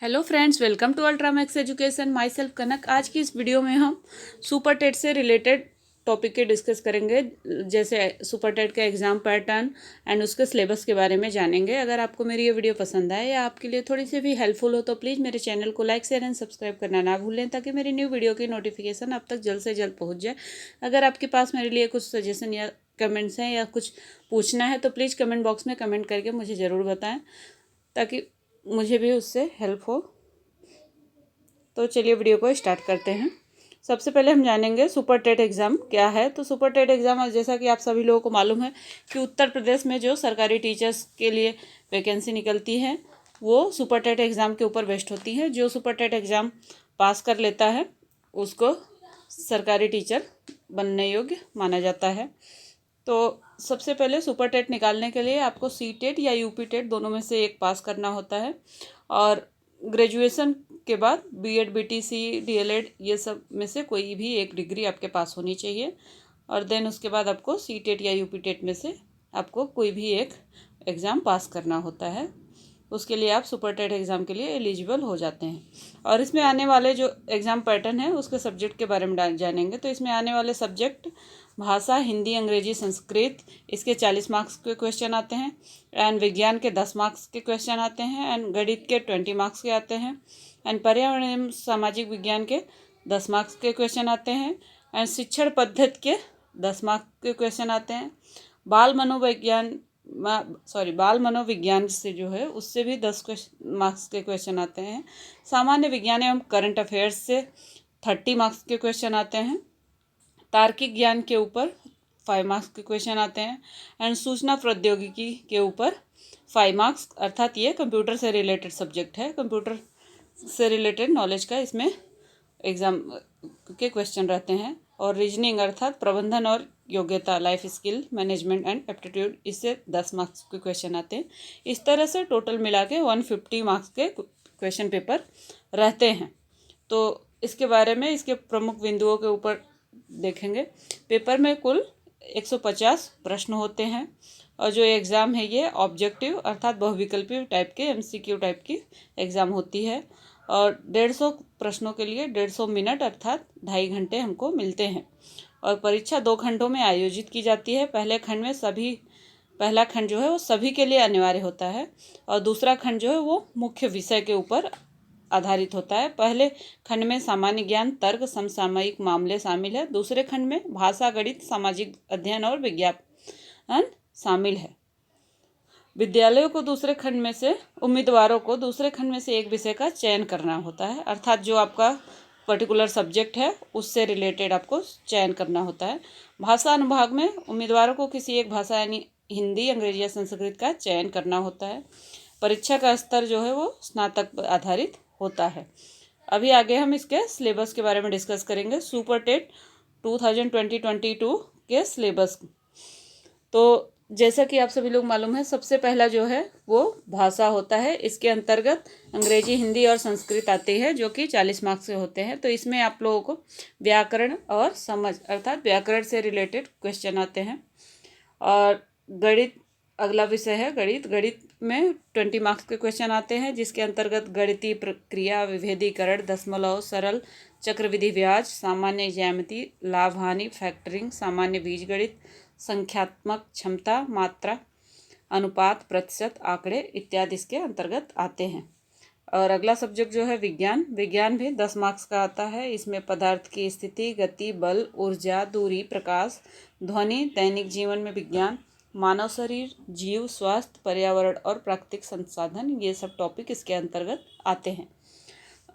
Hello friends, welcome to ultra max education. Myself Kanak. आज की इस वीडियो में हम सुपर टेट से रिलेटेड टॉपिक के डिस्कस करेंगे, जैसे सुपर टेट का एग्ज़ाम पैटर्न एंड उसके सिलेबस के बारे में जानेंगे। अगर आपको मेरी ये वीडियो पसंद आए या आपके लिए थोड़ी सी भी हेल्पफुल हो तो प्लीज़ मेरे चैनल को लाइक शेयर एंड सब्सक्राइब करना ना भूलें, ताकि मेरी न्यू वीडियो की नोटिफिकेशन आप तक जल्द से जल्द पहुँच जाए। अगर आपके पास मेरे लिए कुछ सजेशन या कमेंट्स हैं या कुछ पूछना है तो प्लीज़ कमेंट बॉक्स में कमेंट करके मुझे ज़रूर बताएँ, ताकि मुझे भी उससे हेल्प हो। तो चलिए वीडियो को स्टार्ट करते हैं। सबसे पहले हम जानेंगे सुपर टेट एग्ज़ाम क्या है। तो सुपर टेट एग्ज़ाम, जैसा कि आप सभी लोगों को मालूम है कि उत्तर प्रदेश में जो सरकारी टीचर्स के लिए वैकेंसी निकलती है वो सुपर टेट एग्ज़ाम के ऊपर बेस्ड होती है। जो सुपर टेट एग्ज़ाम पास कर लेता है उसको सरकारी टीचर बनने योग्य माना जाता है। तो सबसे पहले सुपर टेट निकालने के लिए आपको सी टेट या यूपी टेट दोनों में से एक पास करना होता है, और ग्रेजुएशन के बाद बीएड, बीटीसी, डीएलएड ये सब में से कोई भी एक डिग्री आपके पास होनी चाहिए। और देन उसके बाद आपको सी टेट या यूपी टेट में से आपको कोई भी एक एग्ज़ाम पास करना होता है। उसके लिए आप सुपर टेट एग्ज़ाम के लिए एलिजिबल हो जाते हैं। और इसमें आने वाले जो एग्ज़ाम पैटर्न है उसके सब्जेक्ट के बारे में जानेंगे। तो इसमें आने वाले सब्जेक्ट भाषा, हिंदी, अंग्रेजी, संस्कृत, इसके 40 मार्क्स के क्वेश्चन आते हैं। एंड विज्ञान के 10 मार्क्स के क्वेश्चन आते हैं। एंड गणित के 20 मार्क्स के आते हैं। एंड पर्यावरण एवं सामाजिक विज्ञान के 10 मार्क्स के क्वेश्चन आते हैं। एंड शिक्षण पद्धति के 10 मार्क्स के क्वेश्चन आते हैं। बाल मनोविज्ञान से जो है उससे भी 10 मार्क्स के क्वेश्चन आते हैं। सामान्य विज्ञान एवं करंट अफेयर्स से 30 मार्क्स के क्वेश्चन आते हैं। तार्किक ज्ञान के ऊपर 5 मार्क्स के क्वेश्चन आते हैं। एंड सूचना प्रौद्योगिकी के ऊपर 5 मार्क्स, अर्थात ये कंप्यूटर से रिलेटेड सब्जेक्ट है। कंप्यूटर से रिलेटेड नॉलेज का इसमें एग्ज़ाम के क्वेश्चन रहते हैं। और रीजनिंग अर्थात प्रबंधन और योग्यता, life skill, management and aptitude, इससे 10 मार्क्स के क्वेश्चन आते हैं। इस तरह से टोटल मिला के 150 मार्क्स के क्वेश्चन पेपर रहते हैं। तो इसके बारे में, इसके प्रमुख बिंदुओं के ऊपर देखेंगे। पेपर में कुल 150 प्रश्न होते हैं। और जो एग्ज़ाम है ये ऑब्जेक्टिव अर्थात बहुविकल्पी टाइप के एमसीक्यू टाइप की एग्ज़ाम होती है। और 150 प्रश्नों के लिए 150 मिनट अर्थात 2.5 घंटे हमको मिलते हैं। और परीक्षा 2 खंडों में आयोजित की जाती है। पहला खंड जो है वो सभी के लिए अनिवार्य होता है, और दूसरा खंड जो है वो मुख्य विषय के ऊपर आधारित होता है। पहले खंड में सामान्य ज्ञान, तर्क, समसामयिक मामले शामिल है। दूसरे खंड में भाषा, गणित, सामाजिक अध्ययन और विज्ञापन शामिल है। उम्मीदवारों को दूसरे खंड में से एक विषय का चयन करना होता है, अर्थात जो आपका पर्टिकुलर सब्जेक्ट है उससे रिलेटेड आपको चयन करना होता है। भाषा अनुभाग में उम्मीदवारों को किसी एक भाषा यानी हिंदी, अंग्रेजी या संस्कृत का चयन करना होता है। परीक्षा का स्तर जो है वो स्नातक पर आधारित होता है। अभी आगे हम इसके सिलेबस के बारे में डिस्कस करेंगे। सुपर टेट 2022 के सिलेबस। तो जैसा कि आप सभी लोग मालूम है, सबसे पहला जो है वो भाषा होता है। इसके अंतर्गत अंग्रेजी, हिंदी और संस्कृत आती है, जो कि 40 मार्क्स के होते हैं। तो इसमें आप लोगों को व्याकरण और समझ अर्थात व्याकरण से रिलेटेड क्वेश्चन आते हैं। और गणित अगला विषय है। गणित में 20 मार्क्स के क्वेश्चन आते हैं, जिसके अंतर्गत गणितीय प्रक्रिया, विभेदीकरण, दशमलव, सरल, चक्रविधि ब्याज, सामान्य ज्यामिति, लाभ हानि, फैक्टरिंग, सामान्य बीजगणित, संख्यात्मक क्षमता, मात्रा, अनुपात, प्रतिशत, आंकड़े इत्यादि इसके अंतर्गत आते हैं। और अगला सब्जेक्ट जो है विज्ञान भी 10 मार्क्स का आता है। इसमें पदार्थ की स्थिति, गति, बल, ऊर्जा, दूरी, प्रकाश, ध्वनि, दैनिक जीवन में विज्ञान, मानव शरीर, जीव, स्वास्थ्य, पर्यावरण और प्राकृतिक संसाधन, ये सब टॉपिक इसके अंतर्गत आते हैं।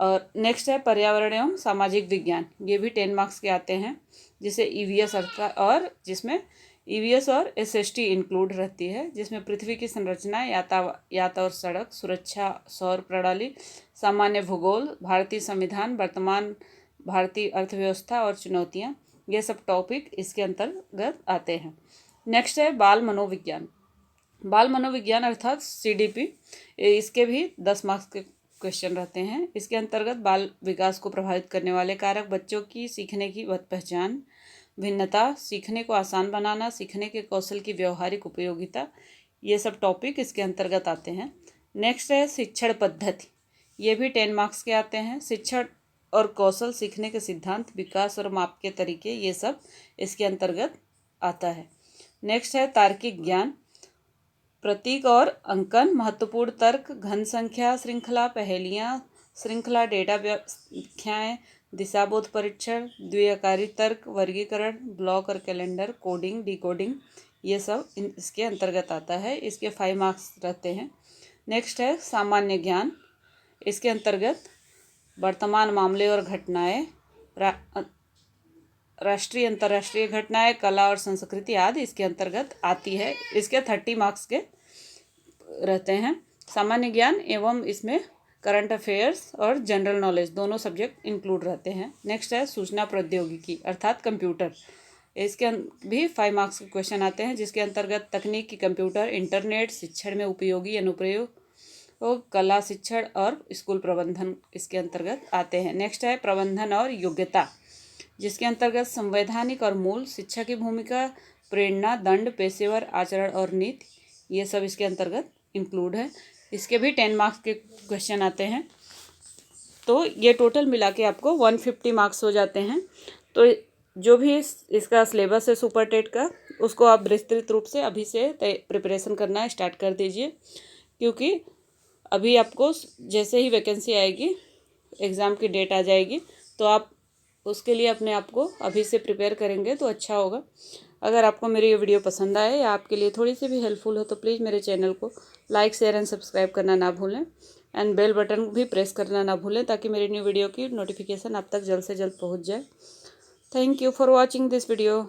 और नेक्स्ट है पर्यावरण एवं सामाजिक विज्ञान। ये भी 10 मार्क्स के आते हैं, जिसे ईवीएस और जिसमें ईवीएस और एसएसटी इंक्लूड रहती है, जिसमें पृथ्वी की संरचना, यातायात और सड़क सुरक्षा, सौर प्रणाली, सामान्य भूगोल, भारतीय संविधान, वर्तमान भारतीय अर्थव्यवस्था और चुनौतियाँ, ये सब टॉपिक इसके अंतर्गत आते हैं। नेक्स्ट है बाल मनोविज्ञान अर्थात सीडीपी। इसके भी 10 मार्क्स के क्वेश्चन रहते हैं। इसके अंतर्गत बाल विकास को प्रभावित करने वाले कारक, बच्चों की सीखने की पहचान, भिन्नता, सीखने को आसान बनाना, सीखने के कौशल की व्यवहारिक उपयोगिता, ये सब टॉपिक इसके अंतर्गत आते हैं। नेक्स्ट है शिक्षण पद्धति। ये भी 10 मार्क्स के आते हैं। शिक्षण और कौशल, सीखने के सिद्धांत, विकास और माप के तरीके, ये सब इसके अंतर्गत आता है। नेक्स्ट है तार्किक ज्ञान, प्रतीक और अंकन, महत्वपूर्ण तर्क, घन संख्या श्रृंखला, पहेलियाँ श्रृंखला, डेटा व्याख्याएं, दिशाबोध परीक्षण, द्विआकारी तर्क, वर्गीकरण, ब्लॉक और कैलेंडर, कोडिंग, डिकोडिंग, ये सब इसके अंतर्गत आता है। इसके 5 मार्क्स रहते हैं। नेक्स्ट है सामान्य ज्ञान, इसके अंतर्गत वर्तमान मामले और घटनाएं, राष्ट्रीय अंतर्राष्ट्रीय घटनाएं, कला और संस्कृति आदि इसके अंतर्गत आती है। इसके 30 मार्क्स के रहते हैं। सामान्य ज्ञान एवं इसमें करंट अफेयर्स और जनरल नॉलेज दोनों सब्जेक्ट इंक्लूड रहते हैं। नेक्स्ट है सूचना प्रौद्योगिकी अर्थात कंप्यूटर, इसके भी 5 मार्क्स के क्वेश्चन आते हैं, जिसके अंतर्गत तकनीकी, कंप्यूटर, इंटरनेट, शिक्षण में उपयोगी अनुप्रयोग, कला, शिक्षण और स्कूल प्रबंधन इसके अंतर्गत आते हैं। नेक्स्ट है प्रबंधन और योग्यता, जिसके अंतर्गत संवैधानिक और मूल, शिक्षा की भूमिका, प्रेरणा, दंड, पेशेवर आचरण और नीति, ये सब इसके अंतर्गत इंक्लूड है। इसके भी 10 मार्क्स के क्वेश्चन आते हैं। तो ये टोटल मिला के आपको 150 मार्क्स हो जाते हैं। तो जो भी इसका सिलेबस है सुपर टेट का, उसको आप विस्तृत रूप से अभी से प्रिपरेशन करना स्टार्ट कर दीजिए, क्योंकि अभी आपको जैसे ही वैकेंसी आएगी, एग्ज़ाम की डेट आ जाएगी, तो आप उसके लिए अपने आप को अभी से प्रिपेयर करेंगे तो अच्छा होगा। अगर आपको मेरी ये वीडियो पसंद आए या आपके लिए थोड़ी सी भी हेल्पफुल हो तो प्लीज़ मेरे चैनल को लाइक, शेयर एंड सब्सक्राइब करना ना भूलें, एंड बेल बटन भी प्रेस करना ना भूलें, ताकि मेरी न्यू वीडियो की नोटिफिकेशन आप तक जल्द से जल्द पहुंच जाए। Thank you for watching this video.